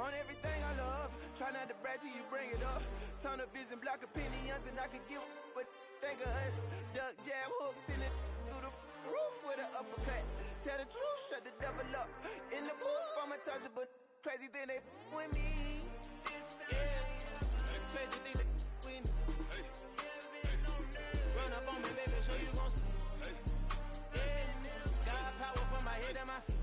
On everything I love, try not to brag till you bring it up. Tunnel vision, block opinions, and I could give but think of us. Duck jab hooks in it through the roof with an uppercut. Tell the truth, shut the devil up. In the booth, I'm untouchable. Crazy thing they with me. Yeah, crazy thing they with me. Run up on me, baby, show you gon' see. Yeah, got power from my head and my feet.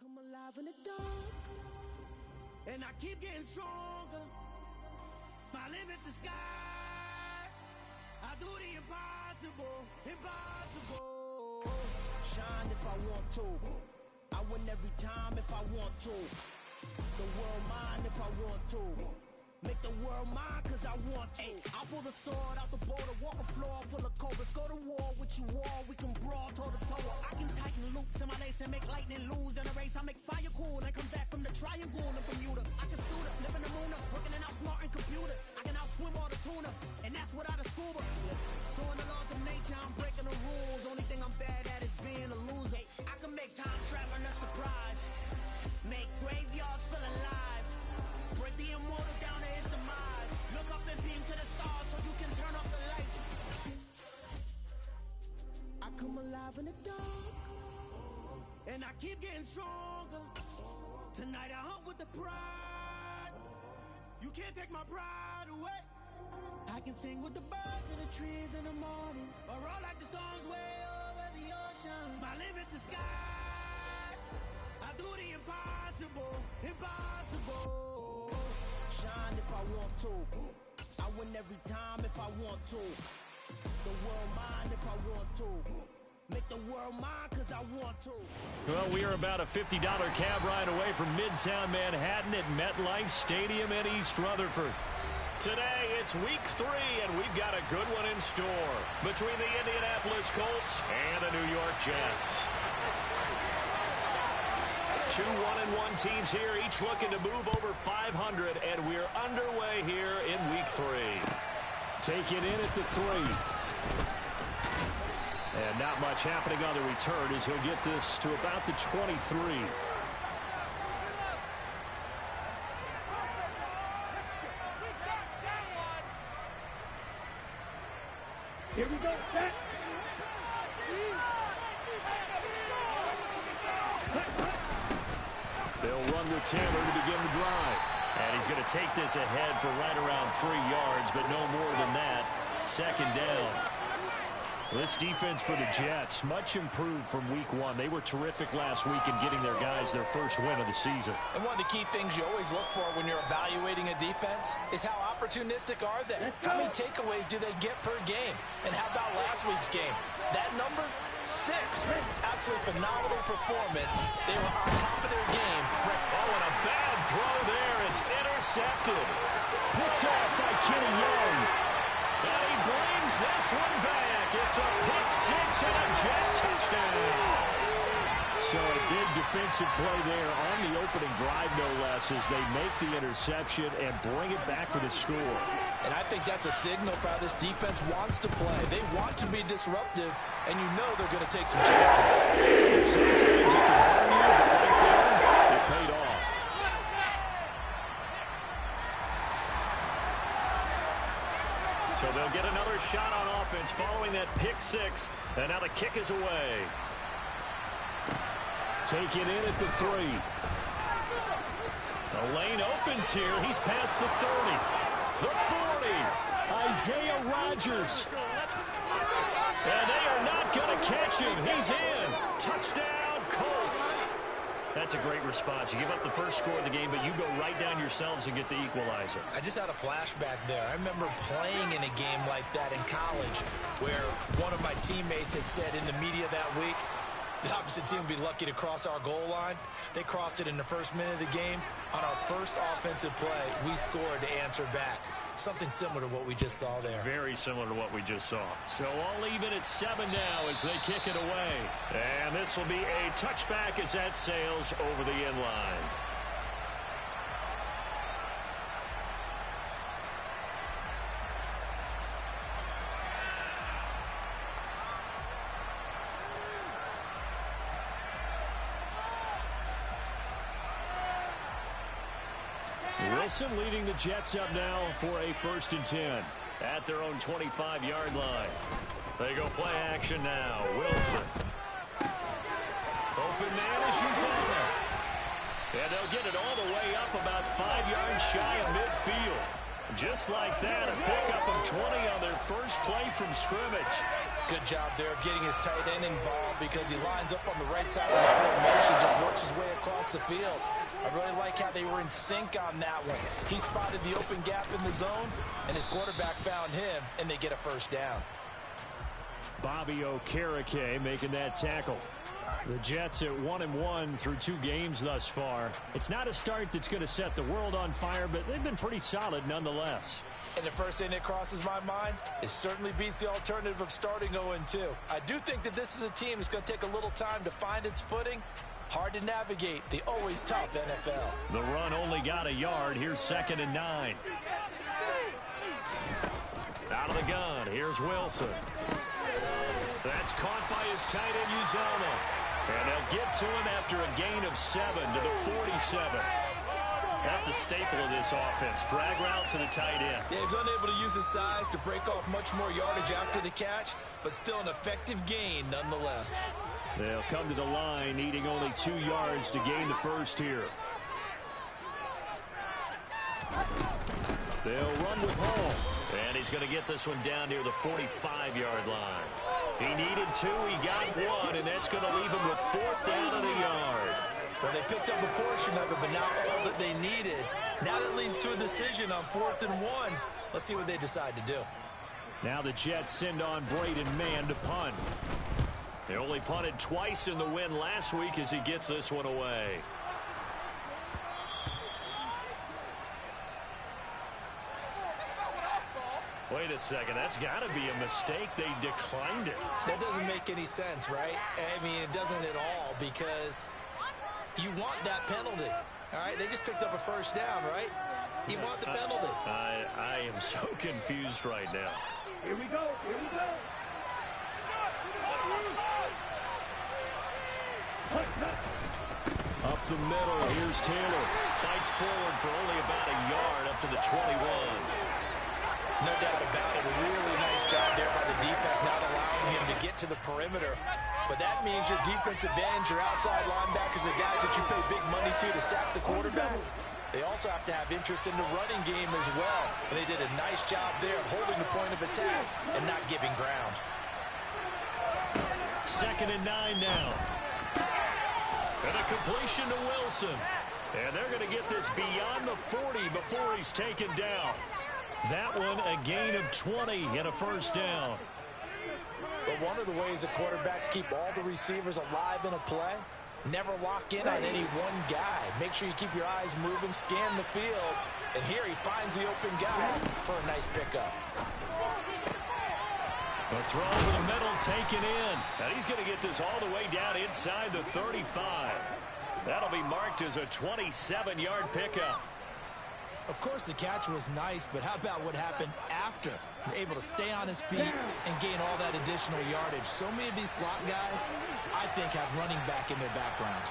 Come alive in the dark, and I keep getting stronger. My limit's the sky. I do the impossible, impossible. Shine if I want to. I win every time if I want to. The world mine if I want to. Make the world mine cause I want to. I'll pull the sword out the border, walk a floor full of cobras. Go to war with you all, we can brawl toe to toe. I can tighten loops in my lace and make lightning lose in a race. I make fire cool and come back from the triangle in Bermuda. I can suit up, live in the moon up, working and outsmarting computers. I can outswim all the tuna, and that's without a scuba. So in the laws of nature, I'm breaking the rules. Only thing I'm bad at is being a loser. I can make time traveling a surprise, make graveyards feel alive. Break the immortal down to his demise. Look up and beam to the stars so you can turn off the lights. I come alive in the dark, and I keep getting stronger. Tonight I hunt with the pride. You can't take my pride away. I can sing with the birds and the trees in the morning, or roll like the storms way over the ocean. My limit's the sky. I do the impossible, impossible. Shine if I want to. I win every time if I want to. The world mine if I want to. Make the world mine cause I want to. Well, we are about a $50 cab ride away from Midtown Manhattan at MetLife Stadium in East Rutherford. Today, it's week 3, and we've got a good one in store between the Indianapolis Colts and the New York Jets. 2 1-1 teams here, each looking to move over 500, and we're underway here in week 3. Take it in at the 3. And not much happening on the return as he'll get this to about the 23. Here we go. Set. They'll run with Taylor to begin the drive. And he's going to take this ahead for right around 3 yards, but no more than that. Second down. This defense for the Jets, much improved from week 1. They were terrific last week in getting their guys their first win of the season. And one of the key things you always look for when you're evaluating a defense is how opportunistic are they? How many takeaways do they get per game? And how about last week's game? That number? 6. Absolutely phenomenal performance. They were on top of their game. Oh, and a bad throw there. It's intercepted. Picked off by Kenny Young. And he brings this one back. It's a pick 6 and a Jet touchdown. So a big defensive play there on the opening drive, no less, as they make the interception and bring it back for the score. And I think that's a signal for how this defense wants to play. They want to be disruptive, and you know they're going to take some chances. Sometimes it can burn you, but right there, it paid off. So they'll get another shot on offense following that pick 6, and now the kick is away. Take it in at the 3. The lane opens here. He's past the 30. The 40. Isaiah Rodgers. And they are not going to catch him. He's in. Touchdown, Colts. That's a great response. You give up the first score of the game, but you go right down yourselves and get the equalizer. I just had a flashback there. I remember playing in a game like that in college where one of my teammates had said in the media that week, the opposite team would be lucky to cross our goal line. They crossed it in the first minute of the game. On our first offensive play, we scored to answer back. Something similar to what we just saw there. Very similar to what we just saw. So all even at 7 now as they kick it away. And this will be a touchback as that sails over the end line. Wilson leading the Jets up now for a 1st and 10 at their own 25-yard line. They go play action now. Wilson. Open man is Uzomah. And they'll get it all the way up about 5 yards shy of midfield. Just like that, a pickup of 20 on their first play from scrimmage. Good job there of getting his tight end involved because he lines up on the right side of the formation, just works his way across the field. I really like how they were in sync on that one. He spotted the open gap in the zone, and his quarterback found him, and they get a 1st down. Bobby Okereke making that tackle. The Jets at 1-1 through 2 games thus far. It's not a start that's going to set the world on fire, but they've been pretty solid nonetheless. And the first thing that crosses my mind, it certainly beats the alternative of starting 0-2. I do think that this is a team that's going to take a little time to find its footing. Hard to navigate the always tough NFL. The run only got a yard. Here's 2nd and 9. Out of the gun. Here's Wilson. That's caught by his tight end, Uzomah. And they'll get to him after a gain of 7 to the 47. That's a staple of this offense. Drag route to the tight end. Yeah, he's unable to use his size to break off much more yardage after the catch, but still an effective gain nonetheless. They'll come to the line, needing only 2 yards to gain the first here. They'll run with Hall. And he's going to get this one down near the 45-yard line. He needed 2, he got 1, and that's going to leave him with 4th down and a yard. Well, they picked up a portion of it, but not all that they needed. Now that leads to a decision on 4th and 1. Let's see what they decide to do. Now the Jets send on Braden Mann to punt. They only punted twice in the win last week as he gets this one away. Wait a second, that's got to be a mistake. They declined it. That doesn't make any sense, right? I mean, it doesn't at all because you want that penalty. All right, they just picked up a 1st down, right? You want the penalty. I am so confused right now. Here we go. Here we go. Up the middle, here's Taylor. Fights forward for only about a yard up to the 21. No doubt about it. A really nice job there by the defense, not allowing him to get to the perimeter. But that means your defensive ends, your outside linebackers, the guys that you pay big money to sack the quarterback, they also have to have interest in the running game as well. And they did a nice job there of holding the point of attack and not giving ground. 2nd and 9 now. And a completion to Wilson. And they're going to get this beyond the 40 before he's taken down. That one a gain of 20 and a 1st down. But one of the ways that quarterbacks keep all the receivers alive in a play, never lock in on any one guy. Make sure you keep your eyes moving, scan the field. And here he finds the open guy for a nice pickup. A throw over the middle taken in. And he's going to get this all the way down inside the 35. That'll be marked as a 27-yard pickup. Of course, the catch was nice, but how about what happened after? Able to stay on his feet and gain all that additional yardage. So many of these slot guys, I think, have running back in their background.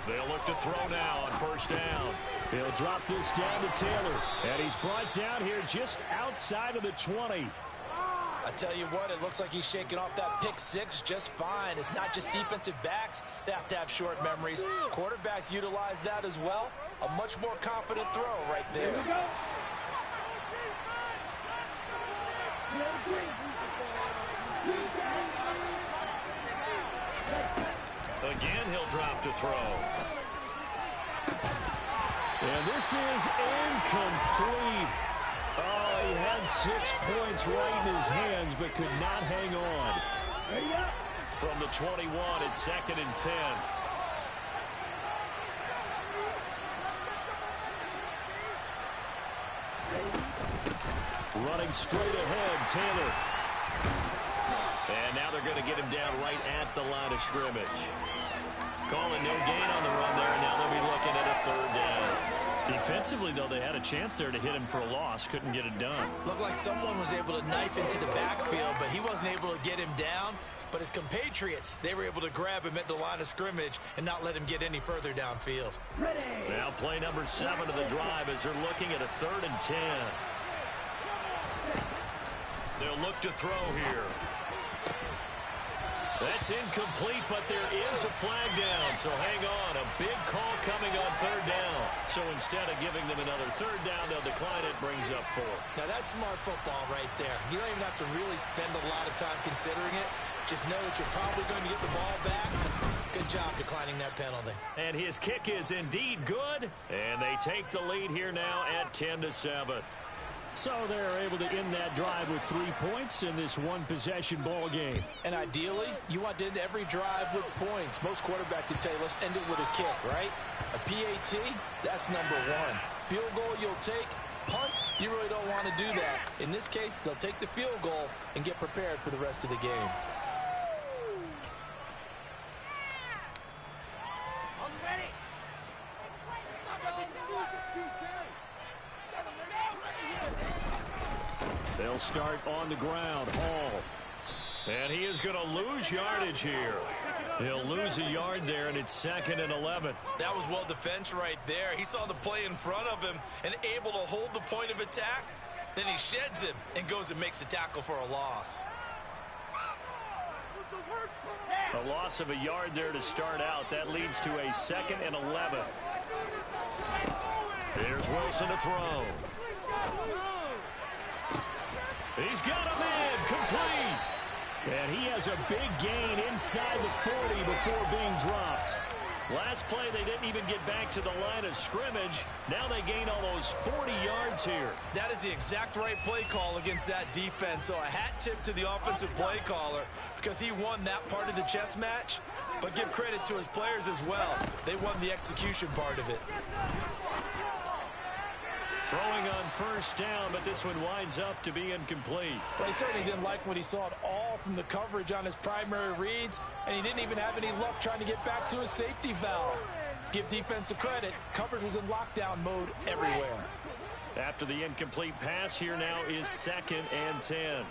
They'll look to throw now on 1st down. He'll drop this down to Taylor. And he's brought down here just outside of the 20. I tell you what, it looks like he's shaking off that pick 6 just fine. It's not just defensive backs that have to have short memories. Quarterbacks utilize that as well. A much more confident throw right there. Here we go. Again, he'll drop to throw. And this is incomplete. Oh, he had 6 points right in his hands, but could not hang on. From the 21, it's 2nd and 10. Running straight ahead, Taylor. And now they're going to get him down right at the line of scrimmage. Calling no gain on the run there, and now they'll be looking at a third down. Defensively, though, they had a chance there to hit him for a loss. Couldn't get it done. Looked like someone was able to knife into the backfield, but he wasn't able to get him down. But his compatriots, they were able to grab him at the line of scrimmage and not let him get any further downfield. Now play number 7 of the drive as they're looking at a 3rd and 10. They'll look to throw here. That's incomplete, but there is a flag down, so hang on. A big call coming on 3rd down. So instead of giving them another 3rd down, they'll decline it, brings up 4. Now that's smart football right there. You don't even have to really spend a lot of time considering it. Just know that you're probably going to get the ball back. Good job declining that penalty. And his kick is indeed good, and they take the lead here now at 10-7. So they're able to end that drive with 3 points in this one-possession ball game. And ideally, you want to end every drive with points. Most quarterbacks would tell you, let's end it with a kick, right? A PAT, that's number 1. Field goal you'll take. Punts, you really don't want to do that. In this case, they'll take the field goal and get prepared for the rest of the game. They'll start on the ground. Hall. And he is going to lose yardage here. He'll lose a yard there, and it's 2nd and 11. That was well defense right there. He saw the play in front of him and able to hold the point of attack. Then he sheds him and goes and makes a tackle for a loss. A loss of a yard there to start out. That leads to a 2nd and 11. Here's Wilson to throw. He's got him in, complete. And he has a big gain inside the 40 before being dropped. Last play, they didn't even get back to the line of scrimmage. Now they gain almost 40 yards here. That is the exact right play call against that defense. So a hat tip to the offensive play caller because he won that part of the chess match. But give credit to his players as well. They won the execution part of it. Throwing on 1st down, but this one winds up to be incomplete. Well, he certainly didn't like what he saw at all from the coverage on his primary reads, and he didn't even have any luck trying to get back to his safety valve. Give defensive credit. Coverage was in lockdown mode everywhere. After the incomplete pass, here now is 2nd and 10.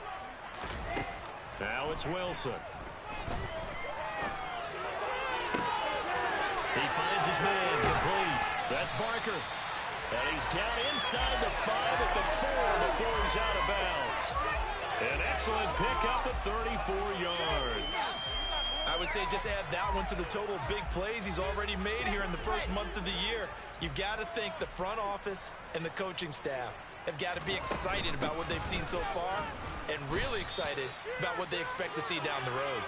Now it's Wilson. He finds his man, complete. That's Barker. And he's down inside the 5 at the 4 before he's out of bounds. An excellent pickup of 34 yards. I would say just add that one to the total big plays he's already made here in the first month of the year. You've got to think the front office and the coaching staff have got to be excited about what they've seen so far and really excited about what they expect to see down the road.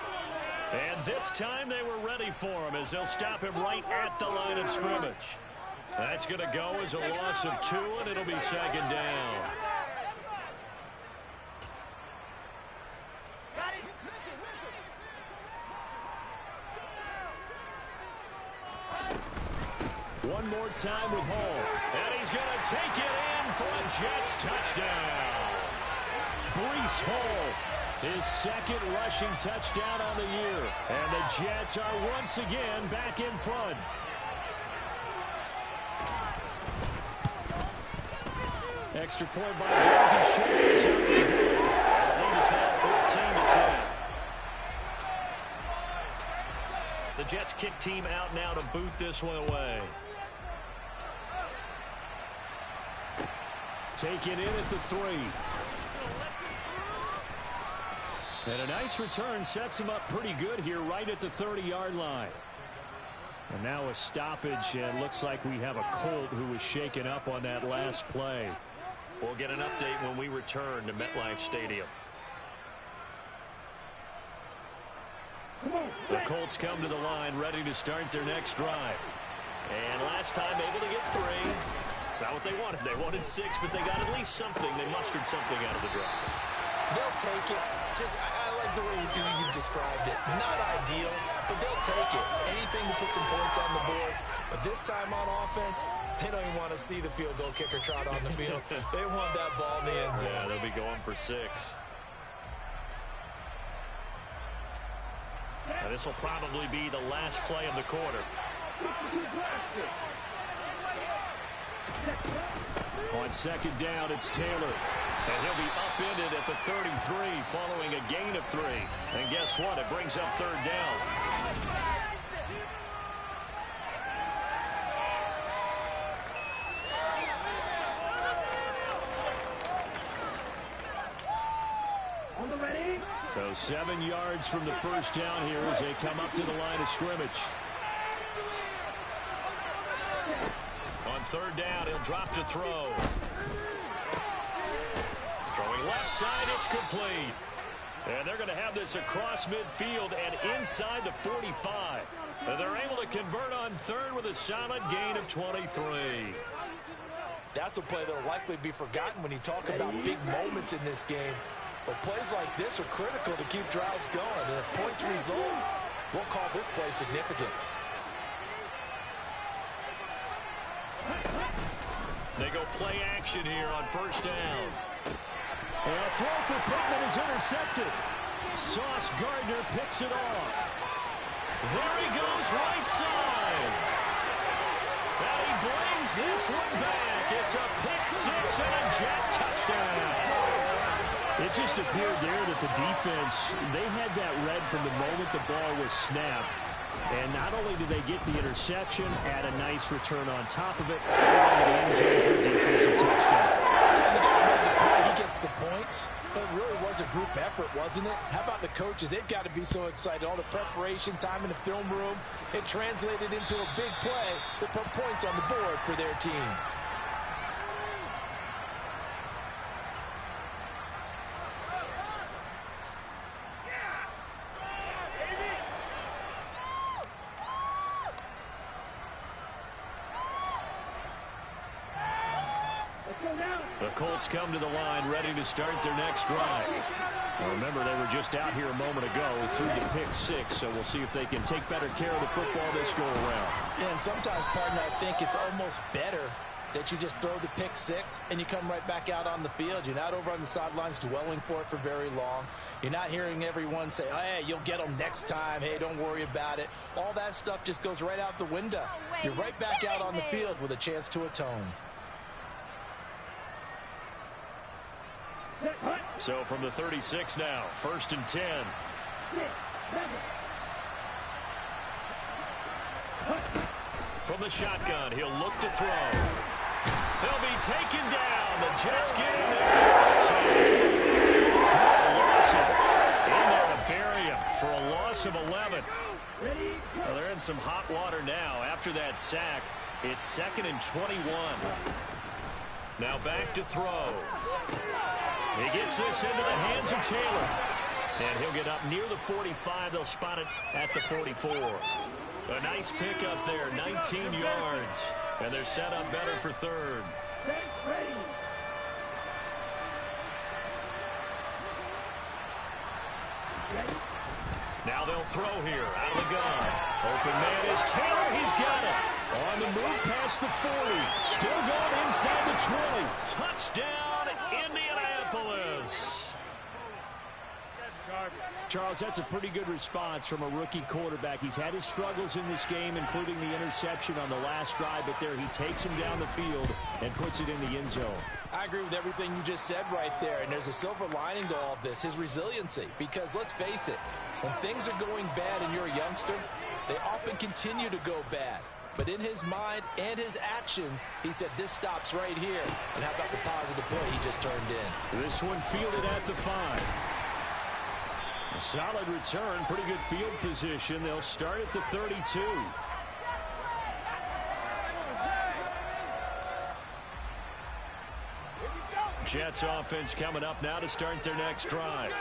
And this time they were ready for him as they'll stop him right at the line of scrimmage. That's going to go as a loss of 2, and it'll be 2nd down. One more time with Hall. And he's going to take it in for a Jets touchdown. Breece Hall, his 2nd rushing touchdown on the year. And the Jets are once again back in front. Extra point by Blankenship is up to good. The lead is now 14-10. The Jets kick team out now to boot this one away. Take it in at the 3. And a nice return sets him up pretty good here right at the 30-yard line. And now a stoppage, and looks like we have a Colt who was shaken up on that last play. We'll get an update when we return to MetLife Stadium. The Colts come to the line ready to start their next drive. And last time able to get 3. It's not what they wanted. They wanted 6, but they got at least something. They mustered something out of the drive. They'll take it. I like the way you described it. Not ideal, but they'll take it. Anything to put some points on the board. But this time on offense, they don't even want to see the field goal kicker trot on the field. They want that ball in the end zone. Yeah, they'll be going for 6. And this will probably be the last play of the quarter. On second down, it's Taylor. And he'll be upended at the 33 following a gain of 3. And guess what? It brings up third down. So 7 yards from the first down here as they come up to the line of scrimmage. On third down, he'll drop to throw. Throwing left side, it's complete. And they're going to have this across midfield and inside the 45. And they're able to convert on third with a solid gain of 23. That's a play that will likely be forgotten when you talk about big moments in this game. But plays like this are critical to keep drives going. And if points result, we'll call this play significant. They go play action here on first down. And a throw for Pittman is intercepted. Sauce Gardner picks it off. There he goes right side. And he brings this one back. It's a pick 6 and a jet touchdown. It just appeared there that the defense, they had that read from the moment the ball was snapped. And not only did they get the interception, add a nice return on top of it, all the end zone for a defensive touchdown. He gets the points, but it really was a group effort, wasn't it? How about the coaches? They've got to be so excited. All the preparation time in the film room, it translated into a big play that put points on the board for their team. The Colts come to the line ready to start their next drive. Now remember, they were just out here a moment ago through the pick 6, so we'll see if they can take better care of the football this go around. Yeah, and sometimes, partner, I think it's almost better that you just throw the pick 6 and you come right back out on the field. You're not over on the sidelines dwelling for it for very long. You're not hearing everyone say, hey, you'll get them next time. Hey, don't worry about it. All that stuff just goes right out the window. You're right back out on the field with a chance to atone. So from the 36 now, 1st and 10. From the shotgun, he'll look to throw. He'll be taken down. The Jets get in there. Carl Lawson in there to bury him for a loss of 11. Well, they're in some hot water now. After that sack, it's 2nd and 21. Now back to throw. He gets this into the hands of Taylor. And he'll get up near the 45. They'll spot it at the 44. A nice pickup there, 19 yards. And they're set up better for third. Now they'll throw here out of the gun. Open man is Taylor. He's got it. On the move past the 40. Still going inside the 20. Touchdown, Indianapolis. Charles, that's a pretty good response from a rookie quarterback. He's had his struggles in this game, including the interception on the last drive, but there he takes him down the field and puts it in the end zone. I agree with everything you just said right there, and there's a silver lining to all of this, his resiliency. Because let's face it, when things are going bad and you're a youngster, they often continue to go bad. But in his mind and his actions, he said, this stops right here. And how about the positive play he just turned in? This one fielded at the 5. A solid return, pretty good field position. They'll start at the 32. Jets offense coming up now to start their next drive.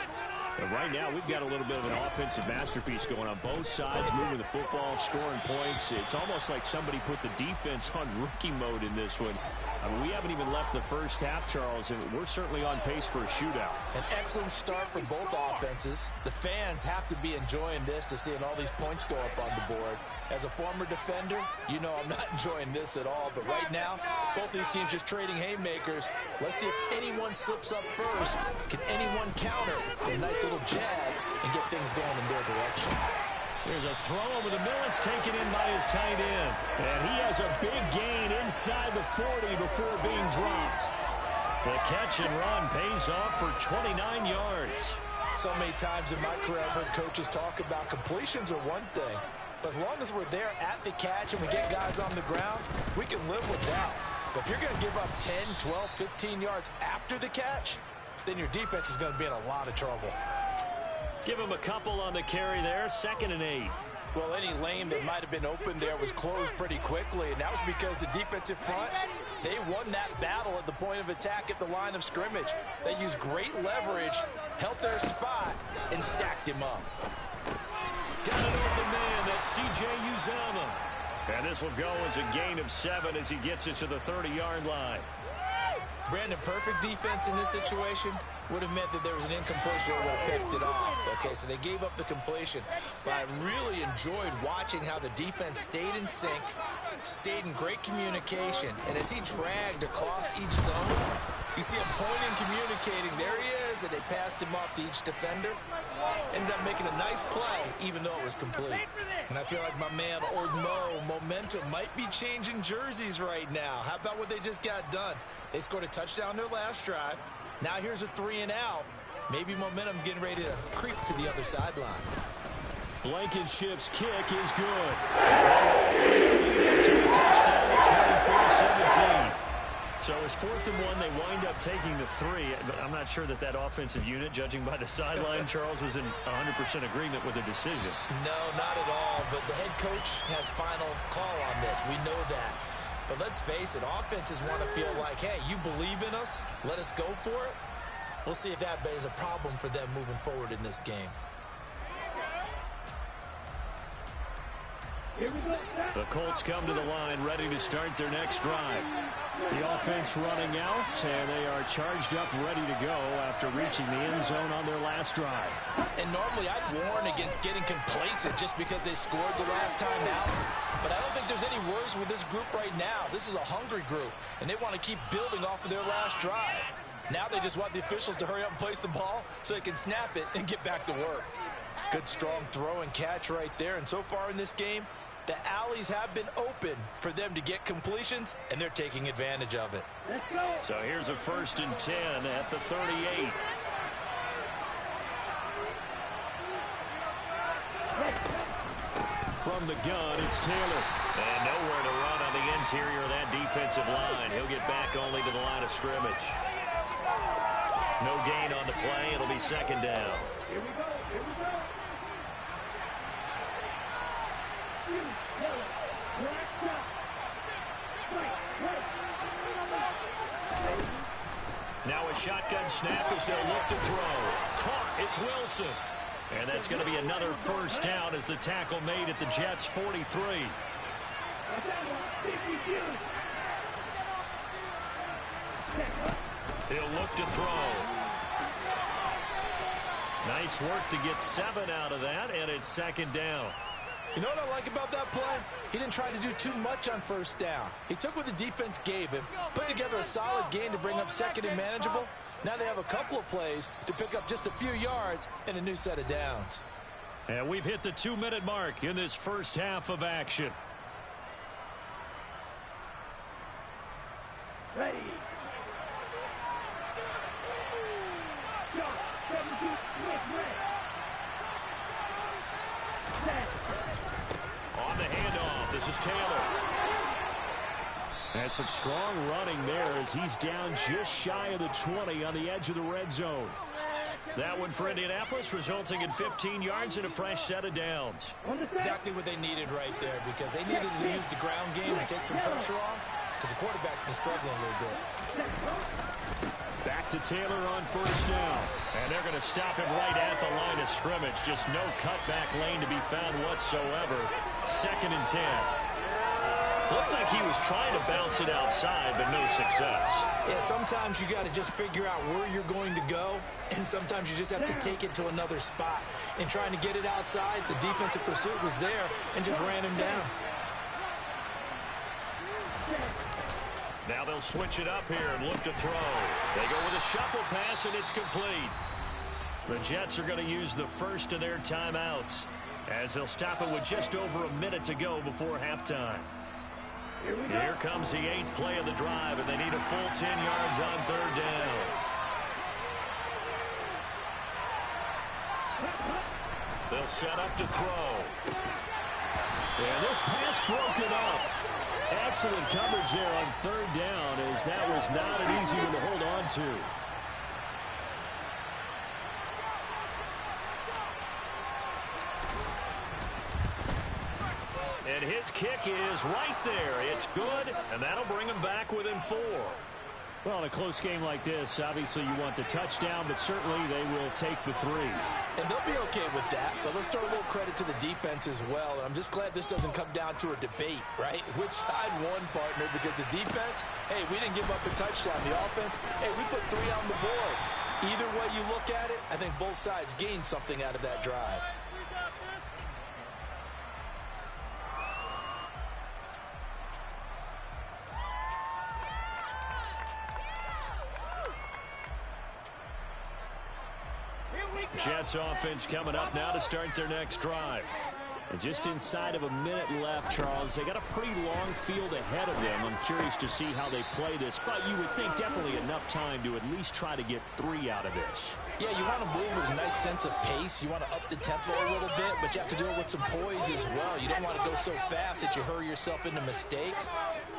And right now, we've got a little bit of an offensive masterpiece going on both sides, moving the football, scoring points. It's almost like somebody put the defense on rookie mode in this one. I mean, we haven't even left the first half, Charles, and we're certainly on pace for a shootout. An excellent start for both offenses. The fans have to be enjoying this to seeing all these points go up on the board. As a former defender, you know I'm not enjoying this at all. But right now, both these teams just trading haymakers. Let's see if anyone slips up first. Can anyone counter a nice little jab and get things going in their direction? There's a throw over the middle. It's taken in by his tight end. And he has a big gain inside the 40 before being dropped. The catch and run pays off for 29 yards. So many times in my career, I've heard coaches talk about completions are one thing. But as long as we're there at the catch and we get guys on the ground, we can live with that. But if you're going to give up 10, 12, 15 yards after the catch, then your defense is going to be in a lot of trouble. Give him a couple on the carry there, 2nd and 8. Well, any lane that might have been open there was closed pretty quickly, and that was because the defensive front, they won that battle at the point of attack at the line of scrimmage. They used great leverage, held their spot, and stacked him up. Got it over the man, that's C.J. Uzomah. And this will go as a gain of 7 as he gets it to the 30-yard line. Brandon, perfect defense in this situation would have meant that there was an incompletion that would have picked it off. Okay, so they gave up the completion. But I really enjoyed watching how the defense stayed in sync, stayed in great communication. And as he dragged across each zone, you see him pointing, communicating. There he is, and they passed him off to each defender. Ended up making a nice play, even though it was complete. And I feel like my man, Old Mo, momentum might be changing jerseys right now. How about what they just got done? They scored a touchdown their last drive. Now here's a 3-and-out. Maybe momentum's getting ready to creep to the other sideline. Blankenship's kick is good. To a touchdown at 24-17. So it's 4th and 1. They wind up taking the 3. But I'm not sure that that offensive unit, judging by the sideline, Charles, was in 100% agreement with the decision. No, not at all. But the head coach has final call on this. We know that. But let's face it, offenses want to feel like, hey, you believe in us, let us go for it. We'll see if that is a problem for them moving forward in this game. The Colts come to the line, ready to start their next drive. The offense running out, and they are charged up, ready to go after reaching the end zone on their last drive. And normally I'd warn against getting complacent just because they scored the last time out. But I don't think there's any worries with this group right now. This is a hungry group, and they want to keep building off of their last drive. Now they just want the officials to hurry up and place the ball so they can snap it and get back to work. Good, strong throw and catch right there. And so far in this game, the alleys have been open for them to get completions, and they're taking advantage of it. Let's go. So here's a 1st and 10 at the 38. From the gun, it's Taylor. And nowhere to run on the interior of that defensive line. He'll get back only to the line of scrimmage. No gain on the play. It'll be 2nd down. Here we go. Here we go. Now a shotgun snap as they'll look to throw. Caught. It's Wilson. And that's going to be another 1st down as the tackle made at the Jets' 43. He'll look to throw. Nice work to get 7 out of that, and it's 2nd down. You know what I like about that play? He didn't try to do too much on 1st down. He took what the defense gave him, put together a solid gain to bring up 2nd and manageable. Now they have a couple of plays to pick up just a few yards and a new set of downs. And we've hit the 2-minute mark in this first half of action. Ready. Go. 17, On the handoff, this is Taylor. And some strong running there as he's down just shy of the 20 on the edge of the red zone. That one for Indianapolis, resulting in 15 yards and a fresh set of downs. Exactly what they needed right there, because they needed to use the ground game and take some pressure off, because the quarterback's been struggling a little bit. Back back to Taylor on first down. And they're going to stop him right at the line of scrimmage. Just no cutback lane to be found whatsoever. 2nd and 10. Looked like he was trying to bounce it outside, but no success. Yeah, sometimes you got to just figure out where you're going to go, and sometimes you just have to take it to another spot. In trying to get it outside, the defensive pursuit was there and just ran him down. Now they'll switch it up here and look to throw. They go with a shuffle pass, and it's complete. The Jets are going to use the first of their timeouts as they'll stop it with just over a minute to go before halftime. Here comes the 8th play of the drive, and they need a full 10 yards on 3rd down. They'll set up to throw. And this pass broken up. Excellent coverage there on 3rd down, as that was not an easy one to hold on to. And his kick is right there. It's good, and that'll bring him back within 4. Well, in a close game like this, obviously you want the touchdown, but certainly they will take the 3. And they'll be okay with that, but let's throw a little credit to the defense as well. And I'm just glad this doesn't come down to a debate, right? Which side won, partner? Because the defense, hey, we didn't give up a touchdown. The offense, hey, we put 3 on the board. Either way you look at it, I think both sides gained something out of that drive. Jets offense coming up now to start their next drive. And just inside of a minute left, Charles. They got a pretty long field ahead of them. I'm curious to see how they play this, but you would think definitely enough time to at least try to get 3 out of this. Yeah, you want to move with a nice sense of pace. You want to up the tempo a little bit, but you have to do it with some poise as well. You don't want to go so fast that you hurry yourself into mistakes.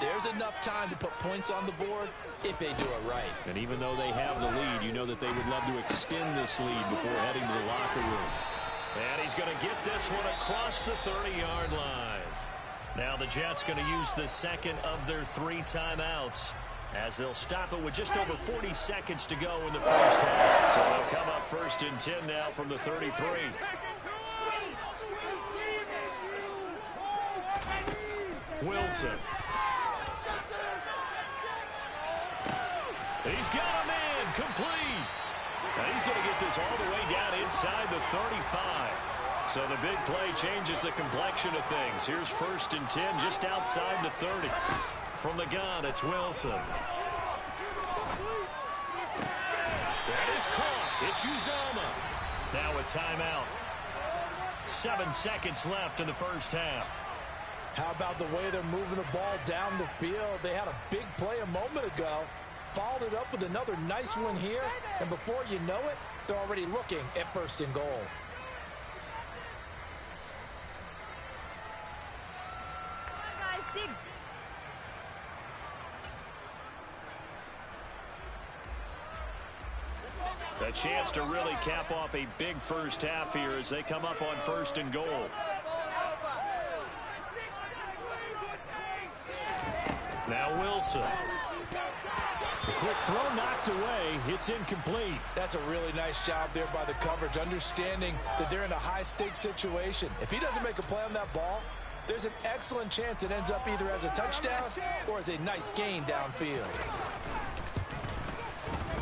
There's enough time to put points on the board if they do it right. And even though they have the lead, you know that they would love to extend this lead before heading to the locker room. And he's going to get this one across the 30-yard line. Now the Jets going to use the second of their 3 timeouts, as they'll stop it with just over 40 seconds to go in the first half. So they'll come up 1st and 10 now from the 33. Wilson. He's got a man complete. And he's going to get this all the way down inside the 35. So the big play changes the complexion of things. Here's 1st and 10 just outside the 30. From the gun, it's Wilson. That is caught. It's Uzama. Now a timeout. 7 seconds left in the first half. How about the way they're moving the ball down the field? They had a big play a moment ago. Followed it up with another nice one here. And before you know it, they're already looking at 1st and goal. A chance to really cap off a big first half here as they come up on 1st and goal. Now Wilson. A quick throw knocked away. It's incomplete. That's a really nice job there by the coverage, understanding that they're in a high-stakes situation. If he doesn't make a play on that ball, there's an excellent chance it ends up either as a touchdown or as a nice gain downfield.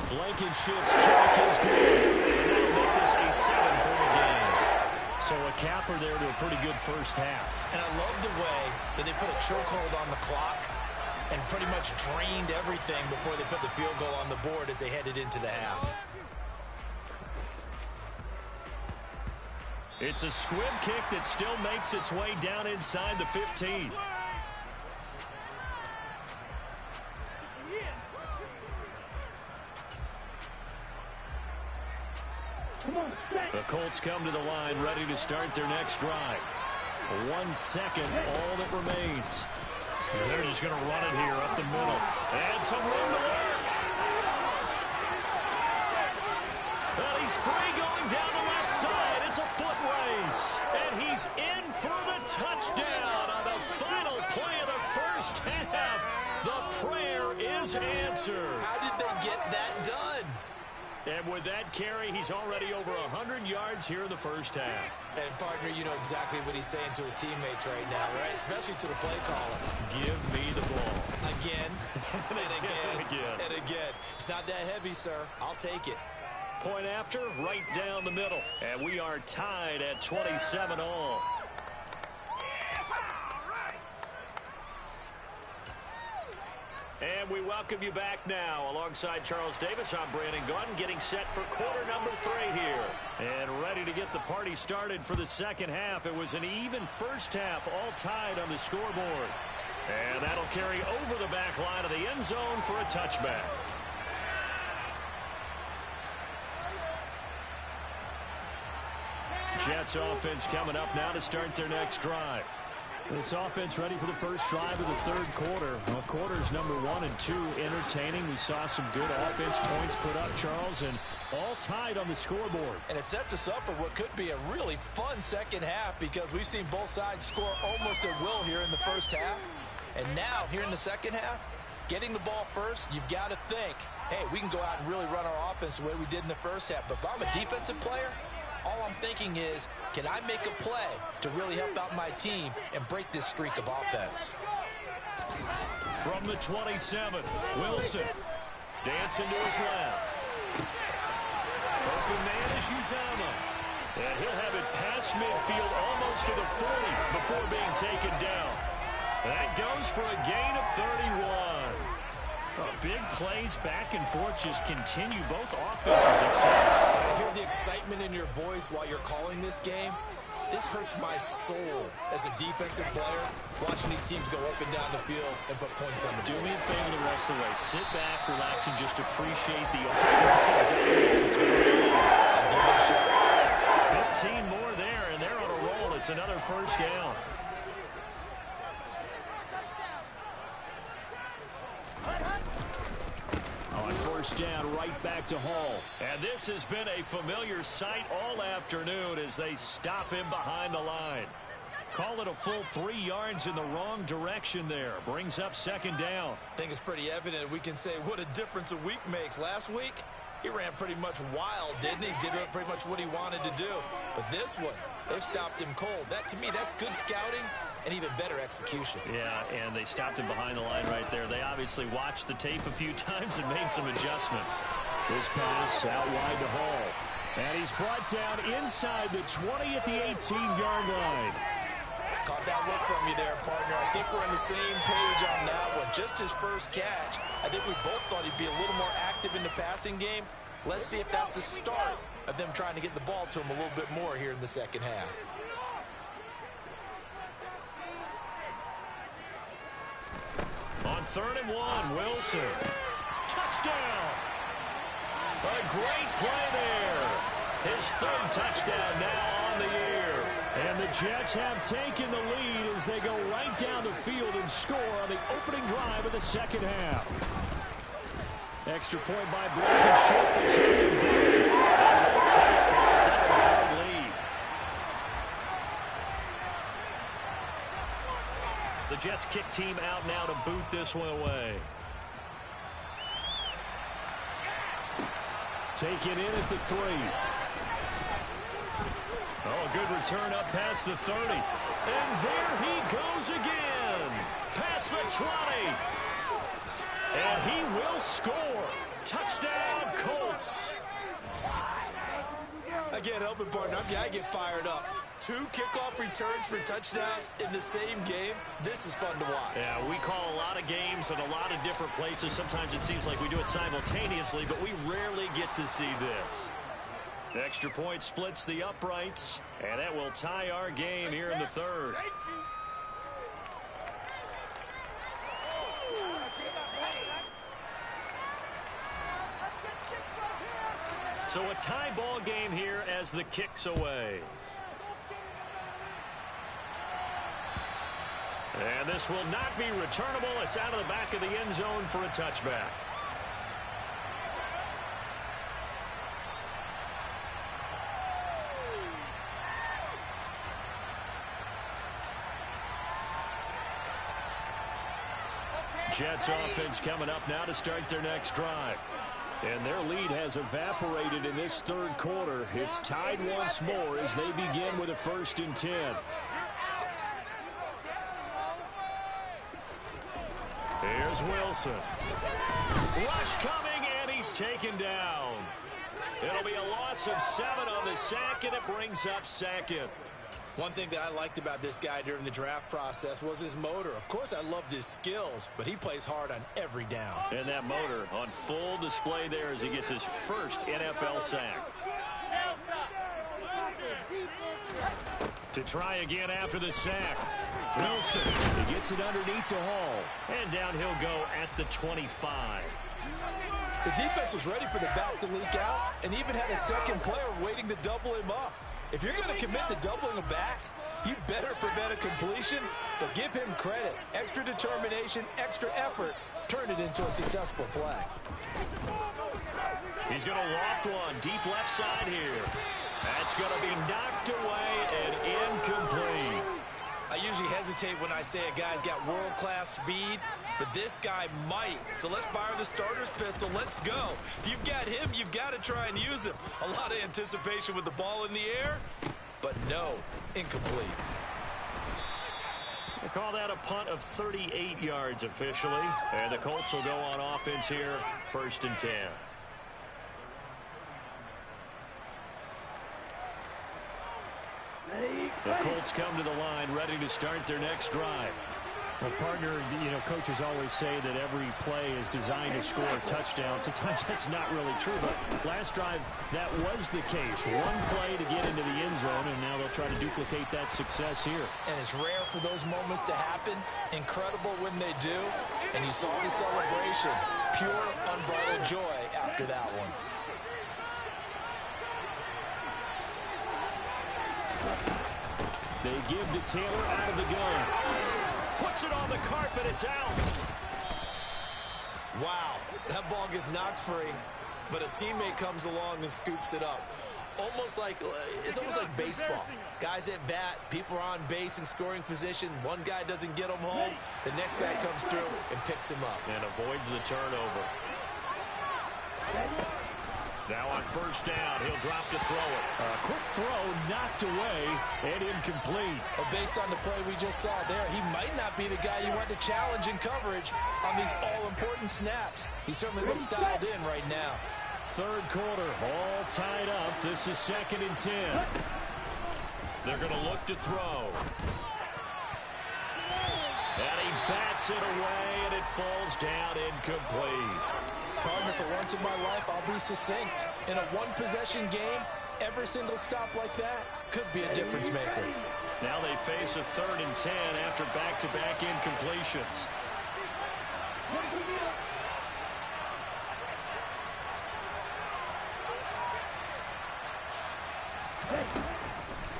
Blankenship's kick is good. And that'll make this a 7-point game. So a capper there to a pretty good first half. And I love the way that they put a chokehold on the clock and pretty much drained everything before they put the field goal on the board as they headed into the half. It's a squib kick that still makes its way down inside the 15. The Colts come to the line ready to start their next drive. 1 second, all that remains. And they're just going to run it here up the middle. And some room to work. Well, he's free going down the left side. It's a foot race. And he's in for the touchdown on the final play of the first first half. The prayer is answered. How did they get that done? And with that carry, he's already over 100 yards here in the first half. And, partner, you know exactly what he's saying to his teammates right now, right? Especially to the play caller. Give me the ball. Again, and again, and again. It's not that heavy, sir. I'll take it. Point after, right down the middle. And we are tied at 27 all. And we welcome you back now. Alongside Charles Davis, I'm Brandon Gunn, getting set for quarter number 3 here. And ready to get the party started for the second half. It was an even first half, all tied on the scoreboard. And that'll carry over the back line of the end zone for a touchback. Jets offense coming up now to start their next drive. This offense ready for the first drive of the third quarter. Well, quarters number 1 and 2 entertaining. We saw some good offense points put up, Charles, and all tied on the scoreboard. And it sets us up for what could be a really fun second half because we've seen both sides score almost at will here in the first half. And now, here in the second half, getting the ball first, you've got to think, hey, we can go out and really run our offense the way we did in the first half. But if I'm a defensive player, all I'm thinking is, can I make a play to really help out my team and break this streak of offense? From the 27, Wilson. Dancing to his left. Open man is Uzama. And he'll have it past midfield almost to the 40 before being taken down. That goes for a gain of 31. Big plays back and forth just continue. Both offenses excited. I hear the excitement in your voice while you're calling this game. This hurts my soul as a defensive player, watching these teams go up and down the field and put points on the board. Do me a favor the rest of the way. Sit back, relax, and just appreciate the offensive dominance that's going to be. I'll give it a shot. 15 more there, and they're on a roll. It's another first down. On first down, right back to Hall. And this has been a familiar sight all afternoon as they stop him behind the line. Call it a full 3 yards in the wrong direction there. Brings up second down. I think it's pretty evident we can say what a difference a week makes. Last week, he ran pretty much wild, didn't he? Did pretty much what he wanted to do. But this one, they've stopped him cold. That, to me, that's good scouting and even better execution. Yeah, and they stopped him behind the line right there. They obviously watched the tape a few times and made some adjustments. This pass out wide to Hall. And he's brought down inside the 20 at the 18-yard line. Caught that look from you there, partner. I think we're on the same page on that one. Just his first catch. I think we both thought he'd be a little more active in the passing game. Let's see if that's the start of them trying to get the ball to him a little bit more here in the second half. On 3rd and 1, Wilson. Touchdown! A great play there. His 3rd touchdown now on the year. And the Jets have taken the lead as they go right down the field and score on the opening drive of the second half. Extra point by Blankenship is up and good. And will take a 7-point lead. The Jets kick team out now to boot this one away. Taken in at the 3. Oh, a good return up past the 30. And there he goes again. Past the 20. And he will score. Touchdown, Colts. Again, helping partner, I get fired up. 2 kickoff returns for touchdowns in the same game. This is fun to watch. Yeah, we call a lot of games in a lot of different places. Sometimes it seems like we do it simultaneously, but we rarely get to see this. Extra point splits the uprights, and that will tie our game here in the 3rd. So a tie ball game here as the kick's away. And this will not be returnable. It's out of the back of the end zone for a touchback. Jets offense coming up now to start their next drive. And their lead has evaporated in this third quarter. It's tied once more as they begin with a 1st and 10. Here's Wilson. Rush coming, and he's taken down. It'll be a loss of 7 on the sack, and it brings up 2nd. One thing that I liked about this guy during the draft process was his motor. Of course, I loved his skills, but he plays hard on every down. And that motor on full display there as he gets his first NFL sack. To try again after the sack. Wilson, he gets it underneath to Hall. And down he'll go at the 25. The defense was ready for the back to leak out and even had a second player waiting to double him up. If you're going to commit to doubling a back, you better prevent a completion, but give him credit. Extra determination, extra effort, turned it into a successful play. He's going to loft one deep left side here. That's going to be knocked away and incomplete. I usually hesitate when I say a guy's got world-class speed, but this guy might. So let's fire the starter's pistol. Let's go. If you've got him, you've got to try and use him. A lot of anticipation with the ball in the air, but no, incomplete. They call that a punt of 38 yards officially. And the Colts will go on offense here, 1st and 10. The Colts come to the line ready to start their next drive. Well, partner, coaches always say that every play is designed to score a touchdown. Sometimes that's not really true, but last drive, that was the case. One play to get into the end zone, and now they'll try to duplicate that success here. And it's rare for those moments to happen. Incredible when they do. And you saw the celebration. Pure, unbridled joy after that one. They give to Taylor out of the gun. Puts it on the carpet. It's out. Wow. That ball gets knocked free, but a teammate comes along and scoops it up. It's almost like baseball. Guys at bat, people are on base in scoring position. One guy doesn't get him home. The next guy comes through and picks him up. And avoids the turnover. Now on 1st down, he'll drop to throw it. A quick throw, knocked away, and incomplete. But based on the play we just saw there, he might not be the guy you want to challenge in coverage on these all-important snaps. He certainly looks dialed in right now. Third quarter, all tied up. This is 2nd and 10. They're going to look to throw. And he bats it away, and it falls down incomplete. Partner, for once in my life, I'll be succinct. In a one-possession game, every single stop like that could be a difference maker. Now they face a 3rd and 10 after back-to-back incompletions.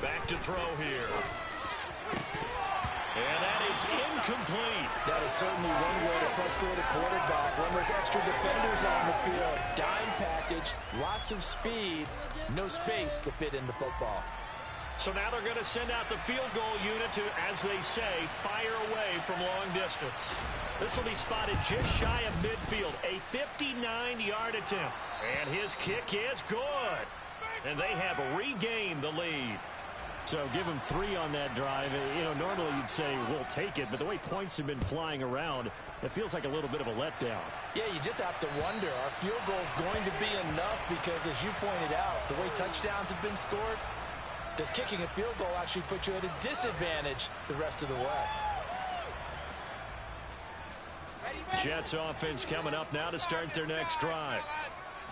Back to throw here. And that is incomplete. That is certainly one way to frustrate a quarterback. When there's extra defenders on the field, dime package, lots of speed, no space to fit into football. So now they're going to send out the field goal unit to, as they say, fire away from long distance. This will be spotted just shy of midfield. A 59-yard attempt. And his kick is good. And they have regained the lead. So give him 3 on that drive. Normally you'd say we'll take it, but the way points have been flying around, it feels like a little bit of a letdown. Yeah, you just have to wonder, are field goals going to be enough? Because as you pointed out, the way touchdowns have been scored, does kicking a field goal actually put you at a disadvantage the rest of the way? Jets offense coming up now to start their next drive.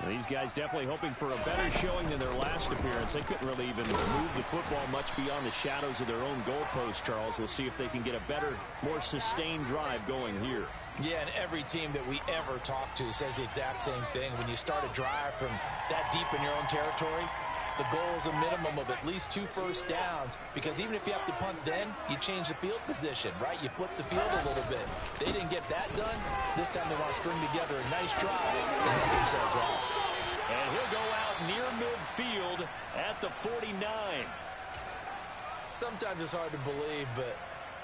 And these guys definitely hoping for a better showing than their last appearance. They couldn't really even move the football much beyond the shadows of their own goalpost, Charles. We'll see if they can get a better, more sustained drive going here. Yeah, and every team that we ever talk to says the exact same thing. When you start a drive from that deep in your own territory, the goal is a minimum of at least 2 first downs, because even if you have to punt then, you change the field position, right? You flip the field a little bit. They didn't get that done. This time they want to string together a nice drive and help themselves out. And he'll go out near midfield at the 49. Sometimes it's hard to believe, but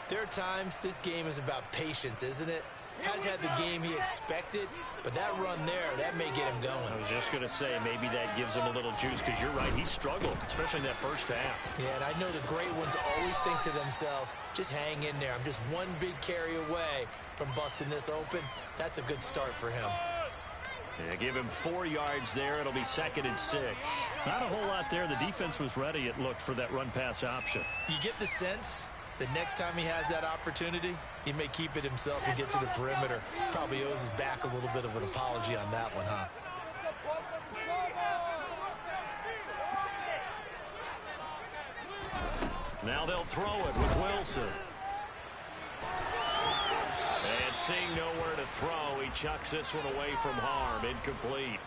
there are times this game is about patience, isn't it? has had the game he expected, but that run there, that may get him going. I was just going to say, maybe that gives him a little juice, because you're right, he struggled, especially in that first half. Yeah, and I know the great ones always think to themselves, just hang in there. I'm just one big carry away from busting this open. That's a good start for him. Yeah, give him 4 yards there. It'll be 2nd and 6. Not a whole lot there. The defense was ready, it looked, for that run-pass option. You get the sense that next time he has that opportunity, he may keep it himself and get to the perimeter. Probably owes his back a little bit of an apology on that one, huh? Now they'll throw it with Wilson. And seeing nowhere to throw, he chucks this one away from harm. Incomplete.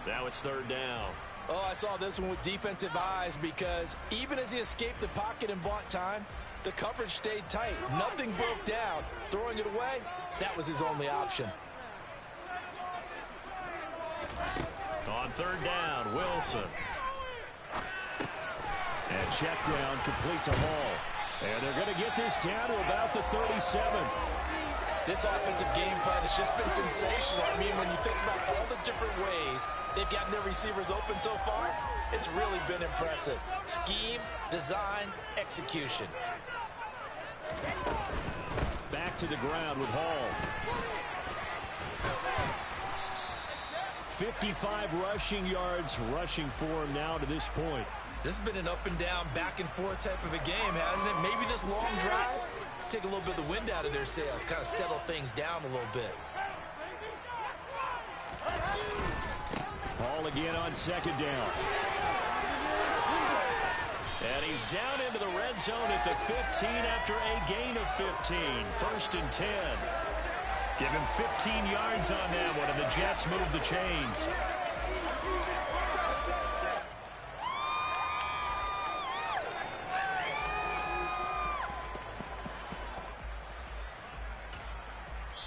Now it's 3rd down. Oh, I saw this one with defensive eyes, because even as he escaped the pocket and bought time, the coverage stayed tight. Nothing broke down. Throwing it away, that was his only option. On 3rd down, Wilson. And check down, complete to Hall. And they're going to get this down to about the 37. This offensive game plan has just been sensational. I mean, when you think about all the different ways they've gotten their receivers open so far, it's really been impressive. Scheme, design, execution. Back to the ground with Hall. 55 rushing yards rushing for him now to this point. This has been an up and down, back and forth type of a game, hasn't it? Maybe this long drive, take a little bit of the wind out of their sails, kind of settle things down a little bit. Hall again on 2nd down. And he's down into the red zone at the 15 after a gain of 15. 1st and 10. Give him 15 yards on that one, and the Jets move the chains.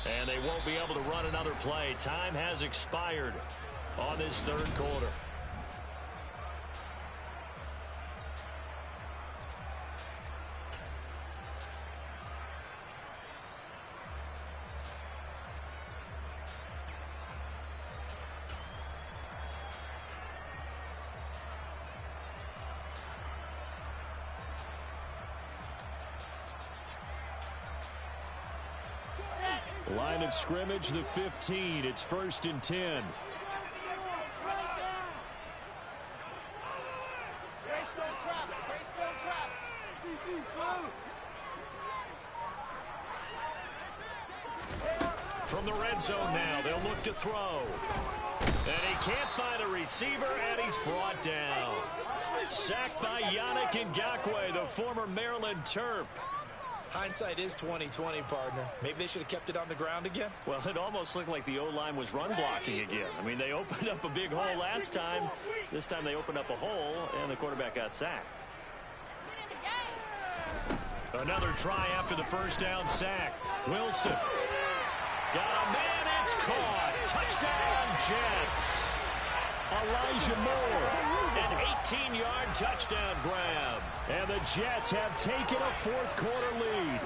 And they won't be able to run another play. Time has expired on this 3rd quarter. Line of scrimmage, the 15. It's 1st and 10. From the red zone now, they'll look to throw. And he can't find a receiver, and he's brought down. Sacked by Yannick Ngakoue, the former Maryland Terp. Hindsight is 20/20, partner. Maybe they should have kept it on the ground again. Well, it almost looked like the O-line was run blocking again. I mean, they opened up a big hole last time. This time they opened up a hole, and the quarterback got sacked. Another try after the 1st down sack. Wilson. Got a man, it's caught. Touchdown, Jets. Elijah Moore. An 18-yard touchdown grab. And the Jets have taken a 4th quarter lead.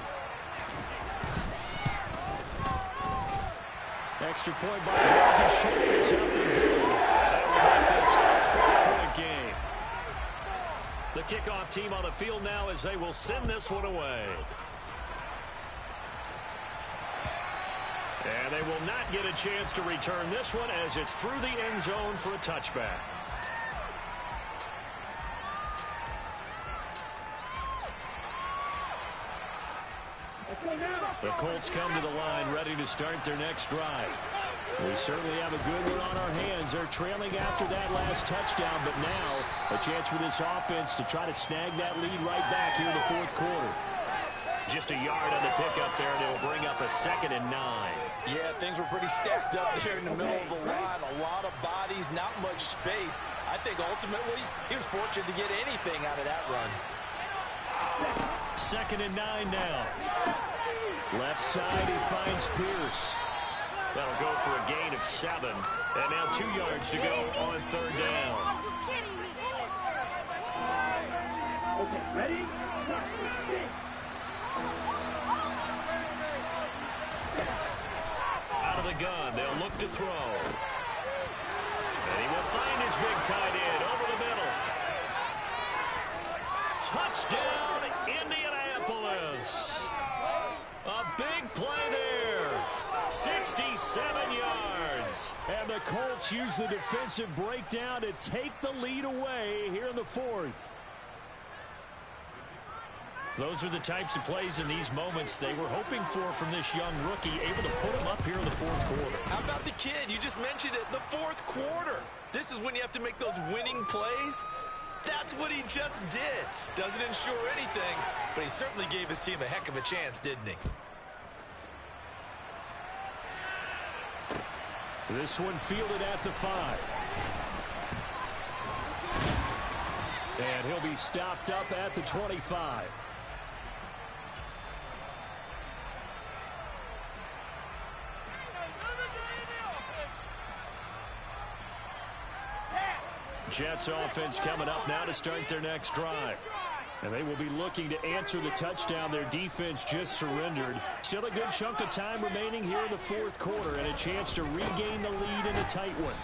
Extra point by Blankenship is up and good. That will make this a 4-point game. The kickoff team on the field now as they will send this one away. And they will not get a chance to return this one as it's through the end zone for a touchback. The Colts come to the line ready to start their next drive. We certainly have a good one on our hands. They're trailing after that last touchdown, but now a chance for this offense to try to snag that lead right back here in the 4th quarter. Just a yard on the pickup there, and it'll bring up a 2nd and 9. Yeah, things were pretty stacked up there in the middle of the line. A lot of bodies, not much space. I think ultimately he was fortunate to get anything out of that run. 2nd and 9 now. Left side, he finds Pierce. That'll go for a gain of 7. And now 2 yards to go on 3rd down. Okay, ready? the gun. They'll look to throw. And he will find his big tight end over the middle. Touchdown, Indianapolis. A big play there. 67 yards. And the Colts use the defensive breakdown to take the lead away here in the fourth. Those are the types of plays in these moments they were hoping for from this young rookie, able to put him up here in the fourth quarter. How about the kid? You just mentioned it, the fourth quarter. This is when you have to make those winning plays. That's what he just did. Doesn't ensure anything, but he certainly gave his team a heck of a chance, didn't he? This one fielded at the 5. And he'll be stopped up at the 25. Jets offense coming up now to start their next drive. And they will be looking to answer the touchdown their defense just surrendered. Still a good chunk of time remaining here in the fourth quarter and a chance to regain the lead in a tight one.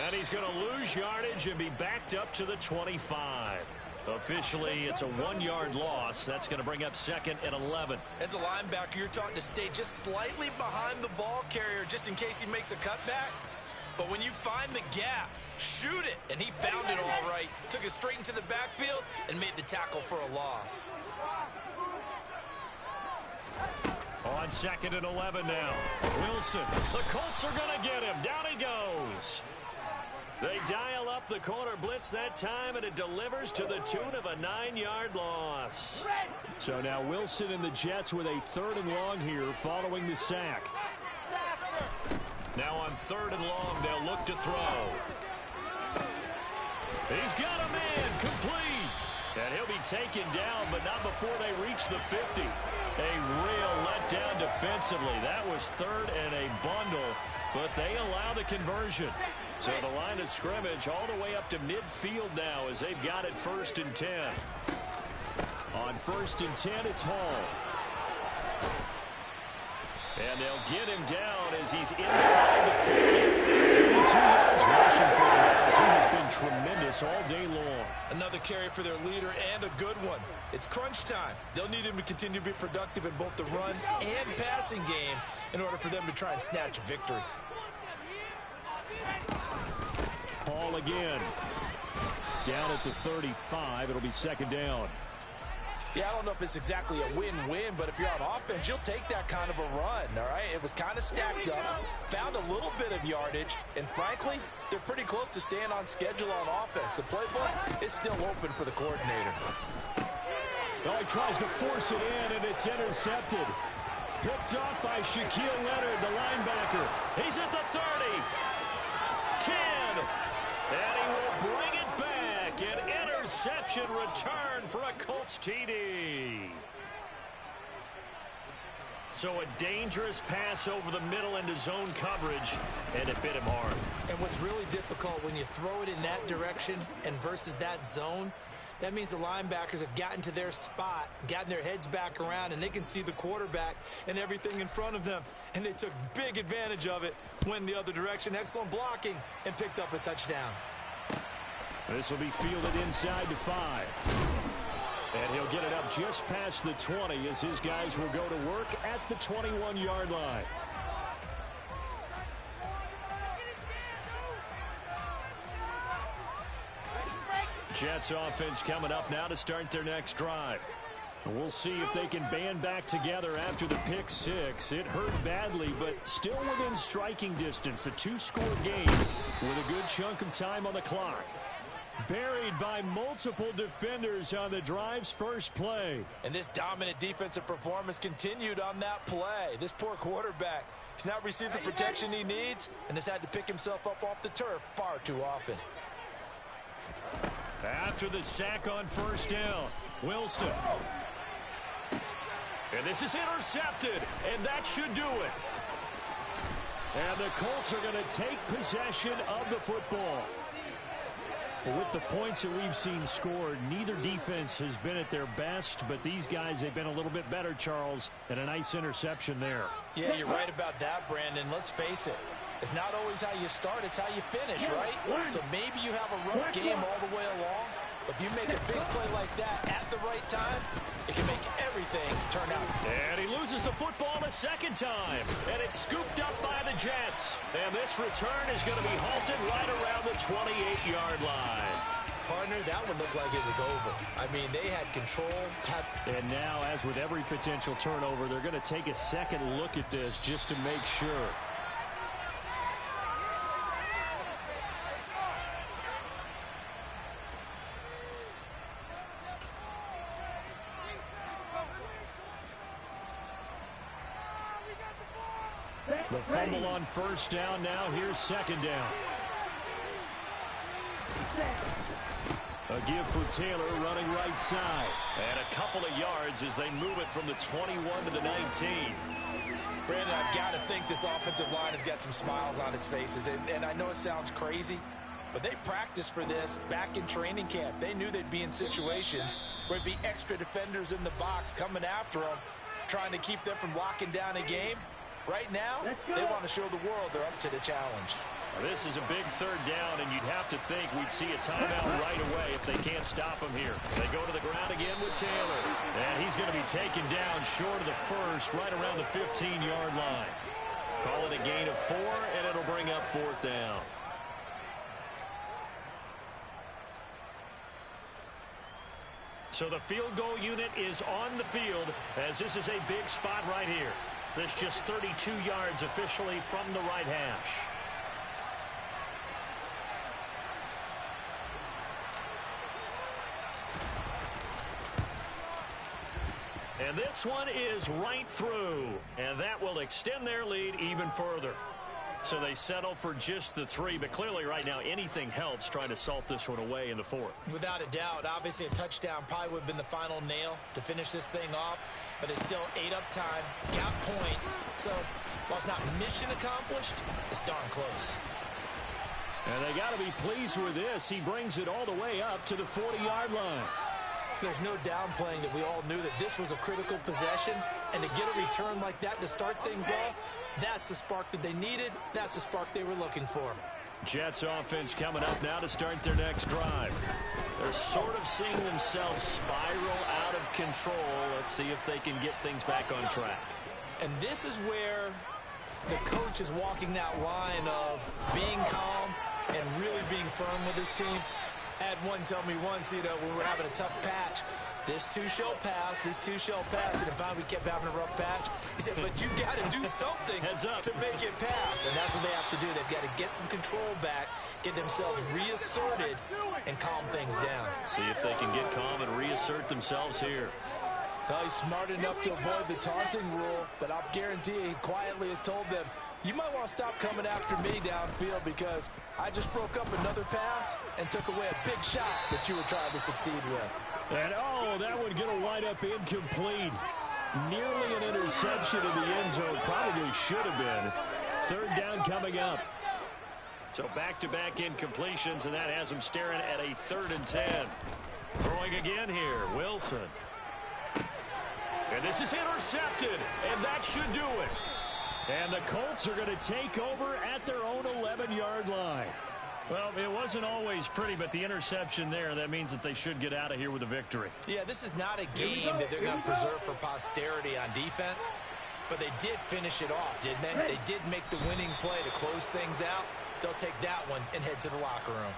And he's going to lose yardage and be backed up to the 25. Officially, it's a 1-yard loss. That's going to bring up 2nd and 11. As a linebacker, you're taught to stay just slightly behind the ball carrier just in case he makes a cutback. But when you find the gap, shoot it. And he found it all right. Took it straight into the backfield and made the tackle for a loss. On 2nd and 11 now. Wilson. The Colts are going to get him. Down he goes. They dial up the corner blitz that time, and it delivers to the tune of a 9-yard loss. So now Wilson and the Jets with a 3rd and long here following the sack. Now on 3rd and long, they'll look to throw. He's got a man complete. And he'll be taken down, but not before they reach the 50. A real letdown defensively. That was 3rd and a bundle, but they allow the conversion. So the line of scrimmage all the way up to midfield now as they've got it 1st and 10. On 1st and 10, it's Hall. And they'll get him down as he's inside the 50. 32 yards rushing for him as he has been tremendous all day long. Another carry for their leader and a good one. It's crunch time. They'll need him to continue to be productive in both the run and passing game in order for them to try and snatch a victory. Hall again. Down at the 35. It'll be 2nd down. Yeah, I don't know if it's exactly a win-win, but if you're on offense, you'll take that kind of a run, all right? It was kind of stacked up, found a little bit of yardage, and frankly, they're pretty close to staying on schedule on offense. The playbook is still open for the coordinator. Oh, he tries to force it in, and it's intercepted. Picked off by Shaquille Leonard, the linebacker. He's at the 30. 10. And he will bring it back. An interception return for a Colts TD. So a dangerous pass over the middle into zone coverage, and it bit him hard. And what's really difficult when you throw it in that direction and versus that zone, that means the linebackers have gotten to their spot, gotten their heads back around, and they can see the quarterback and everything in front of them. And they took big advantage of it, went the other direction, excellent blocking, and picked up a touchdown. This will be fielded inside the 5. And he'll get it up just past the 20 as his guys will go to work at the 21-yard line. Jets offense coming up now to start their next drive. We'll see if they can band back together after the pick 6. It hurt badly, but still within striking distance. A 2-score game with a good chunk of time on the clock. Buried by multiple defenders on the drive's first play. And this dominant defensive performance continued on that play. This poor quarterback, he's not received the protection he needs and has had to pick himself up off the turf far too often. After the sack on 1st down, Wilson. And this is intercepted, and that should do it. And the Colts are going to take possession of the football. Well, with the points that we've seen scored, neither defense has been at their best, but these guys, they've been a little bit better, Charles, and a nice interception there. Yeah, you're right about that, Brandon. Let's face it. It's not always how you start, it's how you finish, right? So maybe you have a rough game all the way along, but if you make a big play like that at the right time, it can make everything turn out. And he loses the football a second time, and it's scooped up by the Jets. And this return is going to be halted right around the 28-yard line. Partner, that one looked like it was over. I mean, they had control. And now, as with every potential turnover, they're going to take a second look at this just to make sure. The fumble on first down. Now here's second down. A give for Taylor running right side. And a couple of yards as they move it from the 21 to the 19. Brandon, I've got to think this offensive line has got some smiles on its faces. And I know it sounds crazy, but they practiced for this back in training camp. They knew they'd be in situations where there'd be extra defenders in the box coming after them, trying to keep them from locking down a game. Right now, they want to show the world they're up to the challenge. Well, this is a big third down, and you'd have to think we'd see a timeout right away if they can't stop him here. They go to the ground again with Taylor. And he's going to be taken down short of the first, right around the 15-yard line. Call it a gain of 4, and it'll bring up fourth down. So the field goal unit is on the field, as this is a big spot right here. This just 32 yards officially from the right hash. And this one is right through, and that will extend their lead even further. So they settle for just the 3, but clearly right now anything helps trying to salt this one away in the 4th. Without a doubt, obviously a touchdown probably would have been the final nail to finish this thing off, but it's still 8 up time, got points, so while it's not mission accomplished, it's darn close. And they got to be pleased with this. He brings it all the way up to the 40-yard line. There's no downplaying that we all knew that this was a critical possession, and to get a return like that to start things off, that's the spark that they needed. That's the spark they were looking for. Jets offense coming up now to start their next drive. They're sort of seeing themselves spiral out of control. Let's see if they can get things back on track. And this is where the coach is walking that line of being calm and really being firm with his team. I had one tell me once, when we were having a tough patch, this too shall pass, this too shall pass. And if we kept having a rough patch, he said, but you got to do something to make it pass. And that's what they have to do. They've got to get some control back, get themselves reasserted, and calm things down. See if they can get calm and reassert themselves here. Well, he's smart enough to avoid the taunting rule, but I'll guarantee he quietly has told them, you might want to stop coming after me downfield because I just broke up another pass and took away a big shot that you were trying to succeed with. And, that would get a wind up incomplete. Nearly an interception in the end zone. Probably should have been. Third down coming up. So back-to-back incompletions, and that has them staring at a 3rd and 10. Throwing again here, Wilson. And this is intercepted, and that should do it. And the Colts are going to take over at their own 11-yard line. Well, it wasn't always pretty, but the interception there, that means that they should get out of here with a victory. Yeah, this is not a game that they're going to preserve for posterity on defense, but they did finish it off, didn't they? They did make the winning play to close things out. They'll take that one and head to the locker room.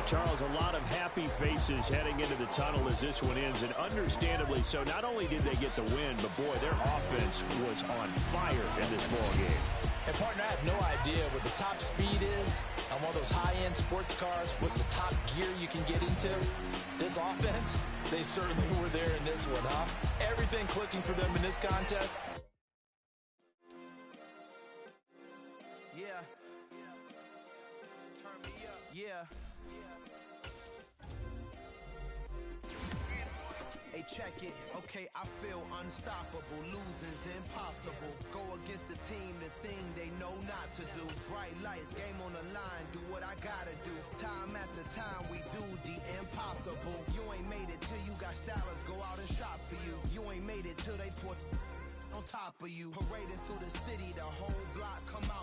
Charles, a lot of happy faces heading into the tunnel as this one ends, and understandably so. Not only did they get the win, but, boy, their offense was on fire in this ballgame. And, partner, I have no idea what the top speed is on one of those high-end sports cars. What's the top gear you can get into? This offense, they certainly were there in this one, huh? Everything clicking for them in this contest. Yeah. Yeah. Hey, check it. Okay, I feel unstoppable. Losing's impossible. Go against the team, the thing they know not to do. Bright lights, game on the line. Do what I gotta do. Time after time, we do the impossible. You ain't made it till you got stylers go out and shop for you. You ain't made it till they put on top of you. Parading through the city, the whole block come out.